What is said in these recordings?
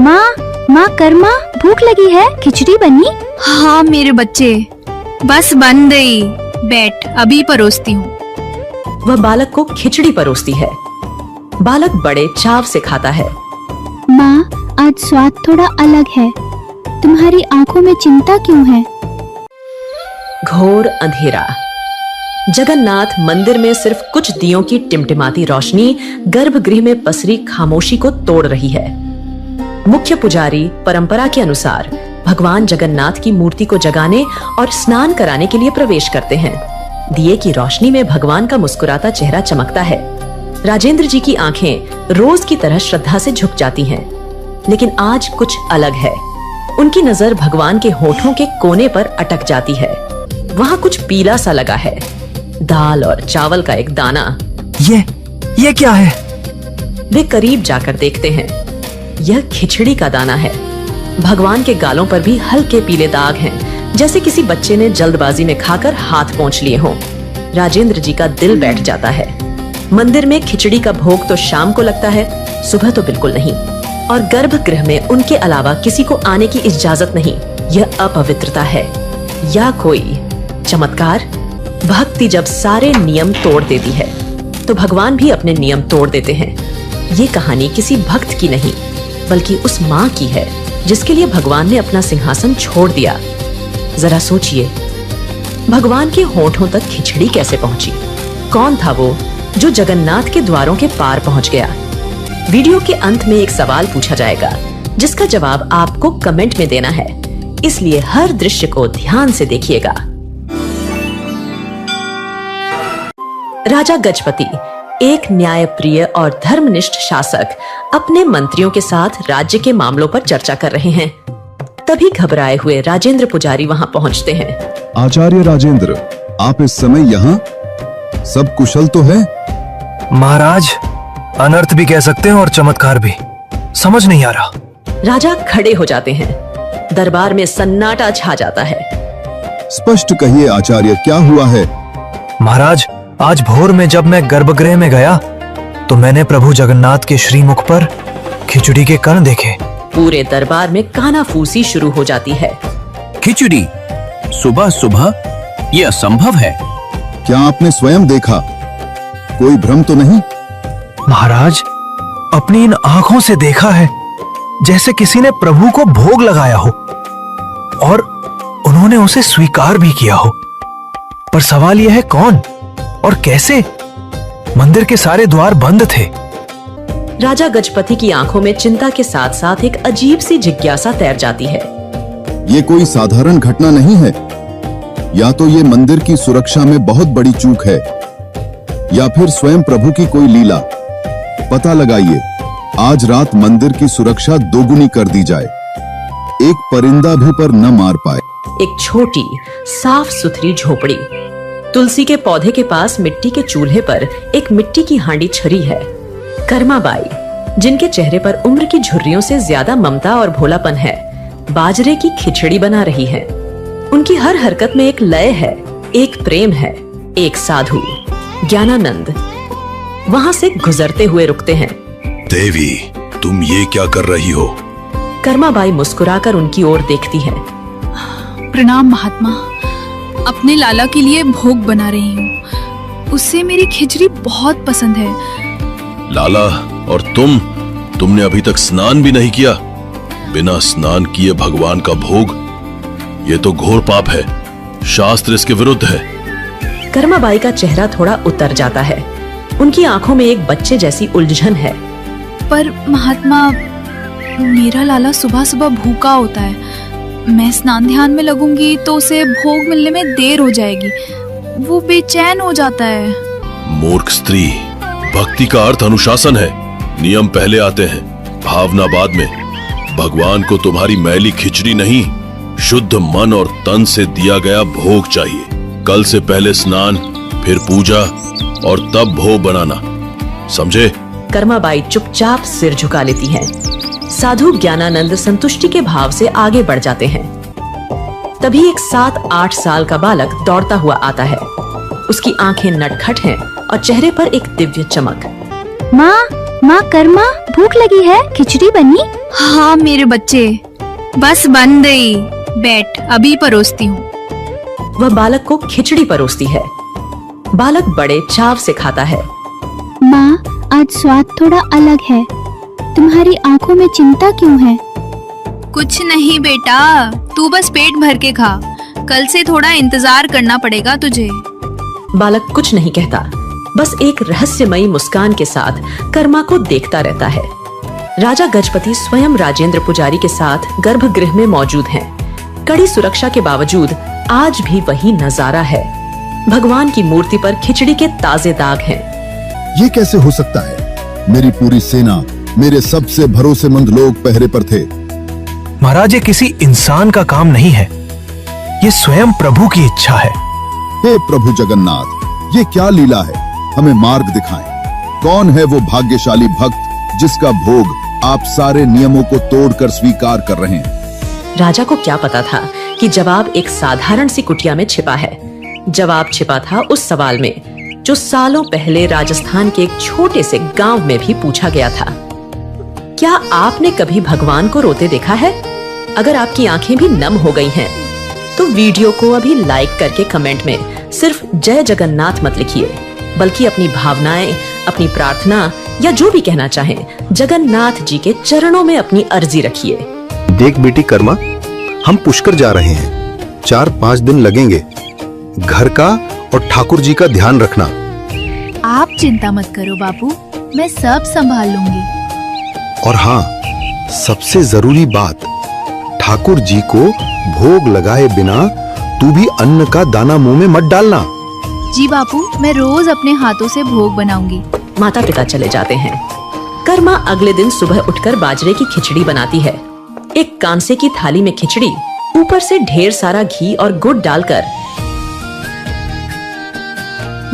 माँ कर्मा, भूख लगी है, खिचड़ी बनी? हाँ मेरे बच्चे, बस बन गई। बैठ, अभी परोसती हूँ। वह बालक को खिचड़ी परोसती है। बालक बड़े चाव से खाता है। माँ, आज स्वाद थोड़ा अलग है। तुम्हारी आंखों में चिंता क्यों है? घोर अंधेरा। जगन्नाथ मंदिर में सिर्फ कुछ दियों की टिमटिमाती रोशनी गर्भगृह में पसरी खामोशी को तोड़ रही है। मुख्य पुजारी परंपरा के अनुसार भगवान जगन्नाथ की मूर्ति को जगाने और स्नान कराने के लिए प्रवेश करते हैं। दिए की रोशनी में भगवान का मुस्कुराता चेहरा चमकता है। राजेंद्र जी की आंखें रोज की तरह श्रद्धा से झुक जाती हैं, लेकिन आज कुछ अलग है। उनकी नजर भगवान के होठों के कोने पर अटक जाती है। वहाँ कुछ पीला सा लगा है, दाल और चावल का एक दाना। ये क्या है? वे करीब जाकर देखते हैं। यह खिचड़ी का दाना है। भगवान के गालों पर भी हल्के पीले दाग हैं, जैसे किसी बच्चे ने जल्दबाजी में खाकर हाथ पोंछ लिए हों। राजेंद्र जी का दिल बैठ जाता है। मंदिर में खिचड़ी का भोग तो शाम को लगता है, सुबह तो बिल्कुल नहीं। और गर्भगृह में उनके अलावा किसी को आने की इजाजत नहीं। यह अपवित्रता है या कोई चमत्कार? भक्ति जब सारे नियम तोड़ देती है, तो भगवान भी अपने नियम तोड़ देते हैं। ये कहानी किसी भक्त की नहीं, बल्कि उस माँ की है जिसके लिए भगवान ने अपना सिंहासन छोड़ दिया। जरा सोचिए, भगवान के होठों तक खिचड़ी कैसे पहुंची? कौन था वो जो जगन्नाथ के द्वारों के पार पहुंच गया? वीडियो के अंत में एक सवाल पूछा जाएगा, जिसका जवाब आपको कमेंट में देना है, इसलिए हर दृश्य को ध्यान से देखिएगा। राजा गजपति, एक न्यायप्रिय और धर्मनिष्ठ शासक, अपने मंत्रियों के साथ राज्य के मामलों पर चर्चा कर रहे हैं। तभी घबराए हुए राजेंद्र पुजारी वहां पहुंचते हैं। आचार्य राजेंद्र, आप इस समय यहाँ? सब कुशल तो है? महाराज, अनर्थ भी कह सकते हैं और चमत्कार भी। समझ नहीं आ रहा। राजा खड़े हो जाते हैं। दरबार में सन्नाटा छा जाता है। स्पष्ट कहिए आचार्य, क्या हुआ है? महाराज, आज भोर में जब मैं गर्भगृह में गया तो मैंने प्रभु जगन्नाथ के श्रीमुख पर खिचड़ी के कण देखे। पूरे दरबार में कानाफूसी शुरू हो जाती है। खिचड़ी सुबह सुबह? ये असंभव है। क्या आपने स्वयं देखा? कोई भ्रम तो नहीं? महाराज, अपनी इन आंखों से देखा है, जैसे किसी ने प्रभु को भोग लगाया हो और उन्होंने उसे स्वीकार भी किया हो। पर सवाल यह है, कौन और कैसे? मंदिर के सारे द्वार बंद थे। राजा गजपति की आंखों में चिंता के साथ साथ एक अजीब सी जिज्ञासा तैर जाती है। ये कोई साधारण घटना नहीं है। या तो ये मंदिर की सुरक्षा में बहुत बड़ी चूक है, या फिर स्वयं प्रभु की कोई लीला। पता लगाइए, आज रात मंदिर की सुरक्षा दोगुनी कर दी जाए, एक परिंदा भी पर न मार पाए। एक छोटी साफ सुथरी झोपड़ी। तुलसी के पौधे के पास मिट्टी के चूल्हे पर एक मिट्टी की हांडी छरी है। कर्माबाई, जिनके चेहरे पर उम्र की झुर्रियों से ज्यादा ममता और भोलापन है, बाजरे की खिचड़ी बना रही है। उनकी हर हरकत में एक लय है, एक प्रेम है। एक साधु ज्ञानानंद वहां से गुजरते हुए रुकते हैं। देवी, तुम ये क्या कर रही हो? कर्माबाई मुस्कुराकर उनकी ओर देखती है। प्रणाम महात्मा, अपने लाला के लिए भोग बना रही हूँ। उससे मेरी खिचड़ी बहुत पसंद है। लाला और तुमने अभी तक स्नान भी नहीं किया। बिना स्नान किए भगवान का भोग, ये तो घोर पाप है। शास्त्र इसके विरुद्ध है। कर्माबाई का चेहरा थोड़ा उतर जाता है। उनकी आंखों में एक बच्चे जैसी उलझन है। पर महात्मा, मेरा लाला सुबह सुबह भूखा होता है। मैं स्नान ध्यान में लगूंगी तो उसे भोग मिलने में देर हो जाएगी। वो बेचैन हो जाता है। मूर्ख स्त्री, भक्ति का अर्थ अनुशासन है। नियम पहले आते हैं, भावना बाद में। भगवान को तुम्हारी मैली खिचड़ी नहीं, शुद्ध मन और तन से दिया गया भोग चाहिए। कल से पहले स्नान, फिर पूजा और तब भोग बनाना, समझे? कर्माबाई चुपचाप सिर झुका लेती हैं। साधु ज्ञानानंद संतुष्टि के भाव से आगे बढ़ जाते हैं। तभी एक 7-8 साल का बालक दौड़ता हुआ आता है। उसकी आंखें नटखट हैं और चेहरे पर एक दिव्य चमक। माँ कर्मा, भूख लगी है, खिचड़ी बनी? हाँ मेरे बच्चे, बस बन गई। बैठ, अभी परोसती हूँ। वह बालक को खिचड़ी परोसती है। बालक बड़े चाव से खाता है। माँ, आज स्वाद थोड़ा अलग है। तुम्हारी आंखों में चिंता क्यों है? कुछ नहीं बेटा, तू बस पेट भर के खा। कल से थोड़ा इंतजार करना पड़ेगा तुझे। बालक कुछ नहीं कहता, बस एक रहस्यमयी मुस्कान के साथ कर्मा को देखता रहता है। राजा गजपति स्वयं राजेंद्र पुजारी के साथ गर्भगृह में मौजूद हैं। कड़ी सुरक्षा के बावजूद आज भी वही नजारा है। भगवान की मूर्ति पर खिचड़ी के ताजे दाग हैं। ये कैसे हो सकता है? मेरी पूरी सेना, मेरे सबसे भरोसेमंद लोग पहरे पर थे। महाराज, ये किसी इंसान का काम नहीं है, ये स्वयं प्रभु की इच्छा है। हे प्रभु जगन्नाथ, ये क्या लीला है? हमें मार्ग दिखाएं। कौन है वो भाग्यशाली भक्त जिसका भोग आप सारे नियमों को तोड़कर स्वीकार कर रहे हैं? राजा को क्या पता था कि जवाब एक साधारण सी कुटिया में छिपा है। जवाब छिपा था उस सवाल में जो सालों पहले राजस्थान के एक छोटे से गांव में भी पूछा गया था। क्या आपने कभी भगवान को रोते देखा है? अगर आपकी आंखें भी नम हो गई हैं, तो वीडियो को अभी लाइक करके कमेंट में सिर्फ जय जगन्नाथ मत लिखिए, बल्कि अपनी भावनाएं, अपनी प्रार्थना या जो भी कहना चाहें, जगन्नाथ जी के चरणों में अपनी अर्जी रखिए। देख बेटी कर्मा, हम पुष्कर जा रहे हैं। 4-5 दिन लगेंगे। घर का और ठाकुर जी का ध्यान रखना। आप चिंता मत करो बापू, मैं सब संभाल लूंगी। और हाँ, सबसे जरूरी बात, ठाकुर जी को भोग लगाए बिना तू भी अन्न का दाना मुंह में मत डालना। जी बापू, मैं रोज अपने हाथों से भोग बनाऊंगी। माता पिता चले जाते हैं। कर्मा अगले दिन सुबह उठकर बाजरे की खिचड़ी बनाती है। एक कांसे की थाली में खिचड़ी, ऊपर से ढेर सारा घी और गुड़ डालकर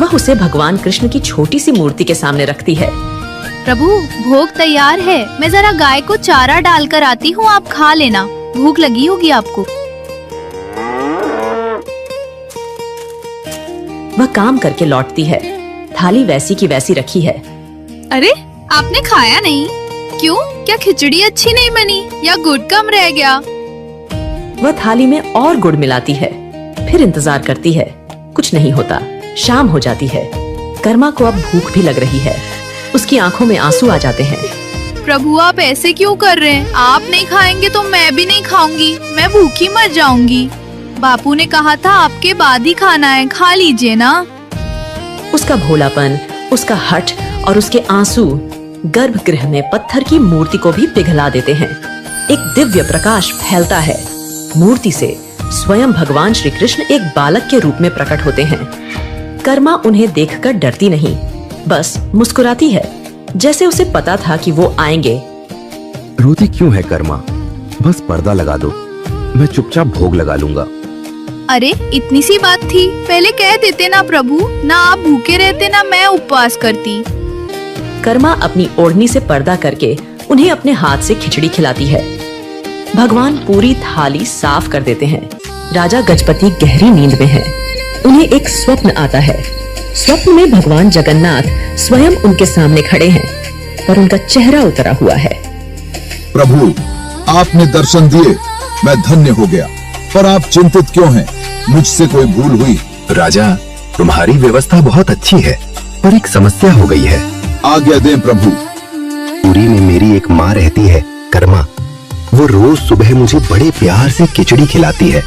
वह उसे भगवान कृष्ण की छोटी सी मूर्ति के सामने रखती है। प्रभु, भोग तैयार है। मैं जरा गाय को चारा डालकर आती हूँ, आप खा लेना। भूख लगी होगी आपको। वह काम करके लौटती है। थाली वैसी की वैसी रखी है। अरे, आपने खाया नहीं? क्यों? क्या खिचड़ी अच्छी नहीं बनी या गुड़ कम रह गया? वह थाली में और गुड़ मिलाती है, फिर इंतजार करती है। कुछ नहीं होता। शाम हो जाती है। कर्मा को अब भूख भी लग रही है। उसकी आंखों में आंसू आ जाते हैं। प्रभु, आप ऐसे क्यों कर रहे हैं? आप नहीं खाएंगे तो मैं भी नहीं खाऊंगी। मैं भूखी मर जाऊंगी। बापू ने कहा था आपके बाद ही खाना है, खा लीजिए ना। उसका भोलापन, उसका हठ और उसके आंसू गर्भगृह में पत्थर की मूर्ति को भी पिघला देते हैं। एक दिव्य प्रकाश फैलता है। मूर्ति से स्वयं भगवान श्री कृष्ण एक बालक के रूप में प्रकट होते हैं। कर्मा उन्हें देखकर डरती नहीं, बस मुस्कुराती है, जैसे उसे पता था कि वो आएंगे। रोती क्यों है कर्मा? बस पर्दा लगा दो, मैं चुपचाप भोग लगा लूंगा। अरे, इतनी सी बात थी, पहले कह देते ना प्रभु। ना आप भूखे रहते, ना मैं उपवास करती। कर्मा अपनी ओढ़नी से पर्दा करके उन्हें अपने हाथ से खिचड़ी खिलाती है। भगवान पूरी थाली साफ कर देते हैं। राजा गजपति गहरी नींद में है। उन्हें एक स्वप्न आता है। स्वप्न में भगवान जगन्नाथ स्वयं उनके सामने खड़े हैं, पर उनका चेहरा उतरा हुआ है। प्रभु, आपने दर्शन दिए, मैं धन्य हो गया। पर आप चिंतित क्यों हैं? मुझसे कोई भूल हुई? राजा, तुम्हारी व्यवस्था बहुत अच्छी है, पर एक समस्या हो गई है। आज्ञा दें प्रभु। पुरी में मेरी एक माँ रहती है, कर्मा। वो रोज सुबह मुझे बड़े प्यार से खिचड़ी खिलाती है।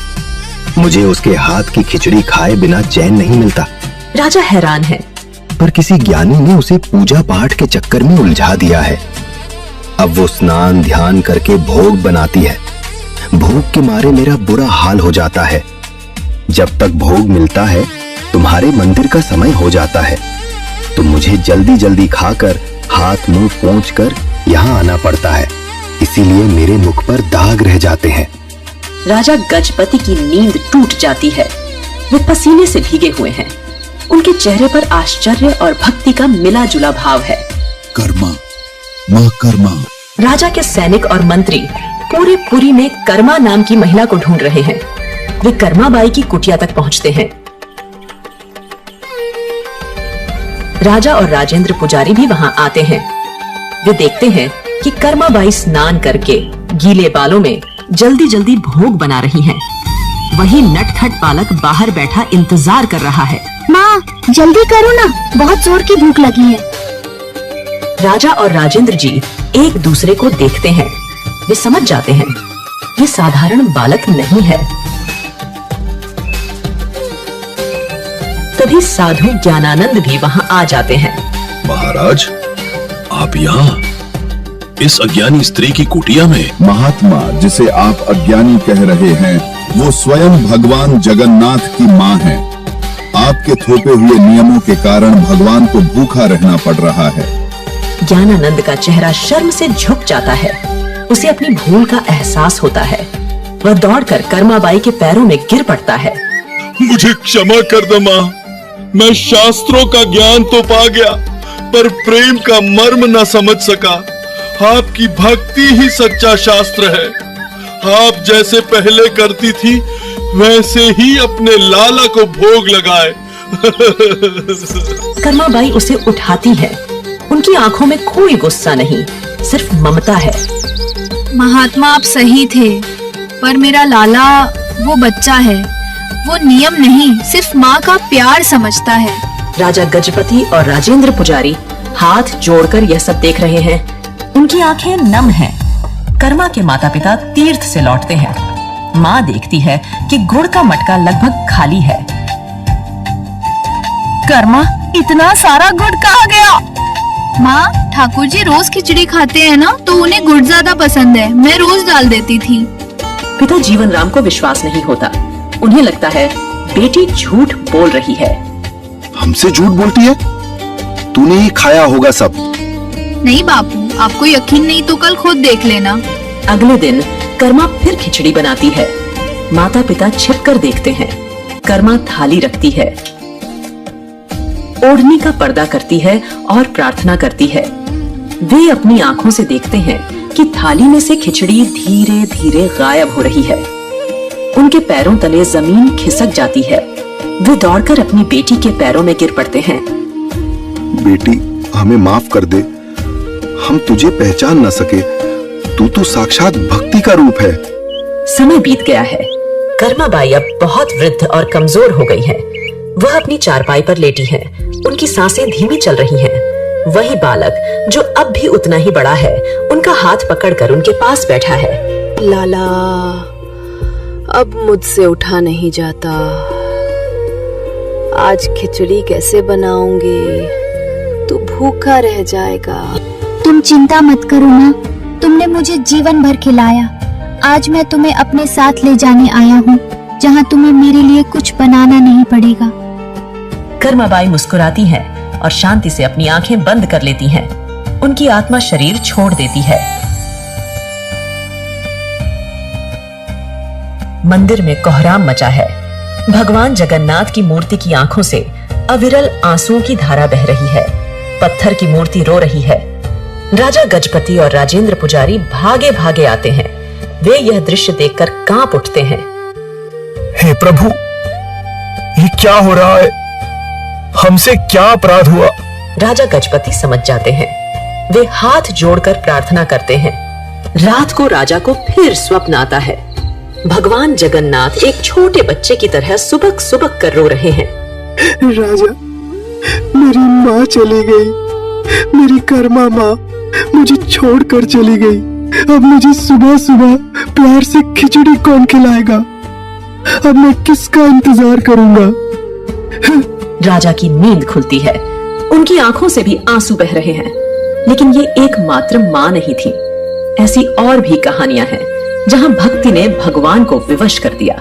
मुझे उसके हाथ की खिचड़ी खाए बिना चैन नहीं मिलता। राजा हैरान है। पर किसी ज्ञानी ने उसे पूजा पाठ के चक्कर में उलझा दिया है। अब वो स्नान ध्यान करके भोग बनाती है। भूख के मारे मेरा बुरा हाल हो जाता है। जब तक भोग मिलता है, तुम्हारे मंदिर का समय हो जाता है, तो मुझे जल्दी जल्दी खाकर हाथ मुंह पोंछकर यहाँ आना पड़ता है। इसीलिए मेरे मुख पर दाग रह जाते हैं। राजा गजपति की नींद टूट जाती है। वे पसीने से भीगे हुए हैं। उनके चेहरे पर आश्चर्य और भक्ति का मिला जुला भाव है। कर्मा, माँ कर्मा। राजा के सैनिक और मंत्री पूरे पुरी में कर्मा नाम की महिला को ढूंढ रहे हैं। वे कर्माबाई की कुटिया तक पहुंचते हैं। राजा और राजेंद्र पुजारी भी वहां आते हैं। वे देखते हैं कि कर्माबाई स्नान करके गीले बालों में जल्दी जल्दी भोग बना रही हैं। वहीं नटखट बालक बाहर बैठा इंतजार कर रहा है। माँ जल्दी करो ना, बहुत जोर की भूख लगी है। राजा और राजेंद्र जी एक दूसरे को देखते हैं। वे समझ जाते हैं ये साधारण बालक नहीं है। तभी साधु ज्ञानानंद भी वहां आ जाते हैं। महाराज, आप यहाँ इस अज्ञानी स्त्री की कुटिया में? महात्मा, जिसे आप अज्ञानी कह रहे हैं, वो स्वयं भगवान जगन्नाथ की माँ है। आपके थोपे हुए नियमों के कारण भगवान को भूखा रहना पड़ रहा है। ज्ञानानंद का चेहरा शर्म से झुक जाता है। उसे अपनी भूल का एहसास होता है। वह दौड़कर कर्माबाई के पैरों में गिर पड़ता है। मुझे क्षमा कर दो माँ, मैं शास्त्रों का ज्ञान तो पा गया, पर प्रेम का मर्म न समझ सका। आपकी भक्ति ही सच्चा शास्त्र है। आप जैसे पहले करती थी, वैसे ही अपने लाला को भोग लगाए। कर्माबाई उसे उठाती है। उनकी आंखों में कोई गुस्सा नहीं, सिर्फ ममता है। महात्मा आप सही थे, पर मेरा लाला वो बच्चा है, वो नियम नहीं सिर्फ माँ का प्यार समझता है। राजा गजपति और राजेंद्र पुजारी हाथ जोड़कर यह सब देख रहे हैं। उनकी आंखें नम हैं। कर्मा के माता पिता तीर्थ से लौटते हैं। माँ देखती है कि गुड़ का मटका लगभग खाली है। कर्मा, इतना सारा गुड़ कहाँ गया? माँ, ठाकुर जी रोज खिचड़ी खाते हैं ना, तो उन्हें गुड़ ज्यादा पसंद है, मैं रोज डाल देती थी। पिता जीवन राम को विश्वास नहीं होता। उन्हें लगता है बेटी झूठ बोल रही है। हमसे झूठ बोलती है? तूने ही खाया होगा सब। नहीं बापू, आपको यकीन नहीं तो कल खुद देख लेना। अगले दिन कर्मा फिर खिचड़ी बनाती है। माता पिता छिपकर देखते हैं। कर्मा थाली रखती है, ओढ़नी का पर्दा करती है और प्रार्थना करती है। वे अपनी आंखों से देखते हैं कि थाली में से खिचड़ी धीरे धीरे गायब हो रही है। उनके पैरों तले जमीन खिसक जाती है। वे दौड़कर अपनी बेटी के पैरों में गिर पड़ते हैं। बेटी, हमें माफ कर दे। हम तुझे पहचान न सके। तू तो साक्षात भक्ति का रूप है। समय बीत गया है। कर्माबाई अब बहुत वृद्ध और कमजोर हो गई है। वह अपनी चारपाई पर लेटी है। उनकी सांसें धीमी चल रही हैं। वही बालक जो अब भी उतना ही बड़ा है, उनका हाथ पकड़कर उनके पास बैठा है। लाला, अब मुझसे उठा नहीं जाता। आज खिचड़ी कैसे बनाऊंगी? तू भूखा रह जाएगा। तुम चिंता मत करो माँ, तुमने मुझे जीवन भर खिलाया। आज मैं तुम्हें अपने साथ ले जाने आया हूँ, जहाँ तुम्हें मेरे लिए कुछ बनाना नहीं पड़ेगा। कर्माबाई मुस्कुराती हैं और शांति से अपनी आंखें बंद कर लेती हैं। उनकी आत्मा शरीर छोड़ देती है। मंदिर में कोहराम मचा है। भगवान जगन्नाथ की मूर्ति की आंखों से अविरल आंसुओं की धारा बह रही है। पत्थर की मूर्ति रो रही है। राजा गजपति और राजेंद्र पुजारी भागे भागे आते हैं। वे यह दृश्य देखकर कांप उठते हैं। हे प्रभु, ये क्या हो रहा है? हमसे क्या अपराध हुआ? राजा गजपति समझ जाते हैं। वे हाथ जोड़कर प्रार्थना करते हैं। रात को राजा को फिर स्वप्न आता है। भगवान जगन्नाथ एक छोटे बच्चे की तरह सुबक सुबक कर रो रहे हैं। राजा, मेरी माँ चली गई। मेरी कर्मा माँ मुझे छोड़कर चली गई। अब मुझे सुबह सुबह प्यार से खिचड़ी कौन खिलाएगा? अब मैं किसका इंतजार करूंगा? राजा की नींद खुलती है। उनकी आंखों से भी आंसू बह रहे हैं। लेकिन ये एकमात्र माँ नहीं थी। ऐसी और भी कहानियां हैं जहां भक्ति ने भगवान को विवश कर दिया।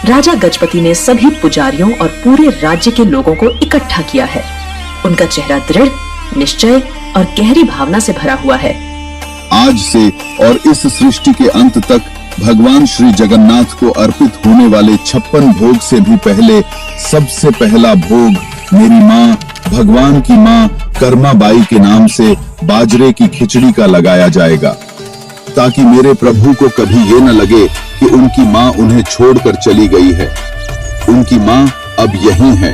राजा गजपति ने सभी पुजारियों और पूरे राज्य के लोगों को इकट्ठा किया है। उनका चेहरा दृढ़, निश्चय और गहरी भावना से भरा हुआ है। आज से और इस सृष्टि के अंत तक भगवान श्री जगन्नाथ को अर्पित होने वाले 56 भोग से भी पहले सबसे पहला भोग मेरी माँ, भगवान की माँ कर्माबाई के नाम से बाजरे की खिचड़ी का लगाया जाएगा, ताकि मेरे प्रभु को कभी ये न लगे कि उनकी माँ उन्हें छोड़कर चली गई है। उनकी माँ अब यहीं है,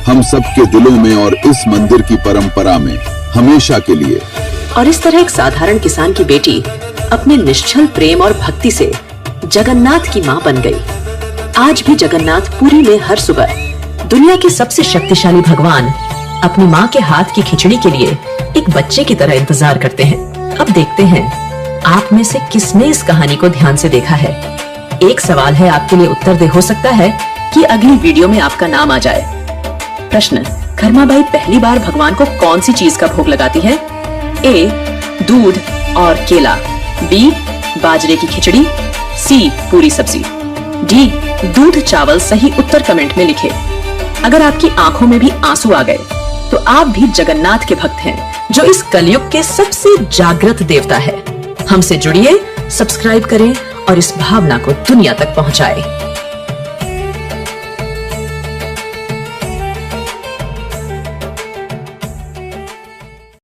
हम सबके दिलों में और इस मंदिर की परंपरा में हमेशा के लिए। और इस तरह एक साधारण किसान की बेटी अपने निश्चल प्रेम और भक्ति से जगन्नाथ की मां बन गई। आज भी जगन्नाथ पुरी में हर सुबह दुनिया के सबसे शक्तिशाली भगवान अपनी मां के हाथ की खिचड़ी के लिए एक बच्चे की तरह इंतजार करते हैं। अब देखते हैं आप में से किसने इस कहानी को ध्यान से देखा है। एक सवाल है आपके लिए उत्तर दे हो सकता है कि अगली वीडियो में आपका नाम आ जाए। प्रश्न, खरमाबाई पहली बार भगवान को कौन सी चीज का भोग लगाती है? ए, दूध और केला, बी, बाजरे की खिचड़ी, सी, पूरी सब्जी, डी, दूध चावल। सही उत्तर कमेंट में लिखे। अगर आपकी आंखों में भी आंसू आ गए तो आप भी जगन्नाथ के भक्त हैं, जो इस कलयुग के सबसे जागृत देवता है। हमसे जुड़िए, सब्सक्राइब करें और इस भावना को दुनिया तक पहुंचाएं।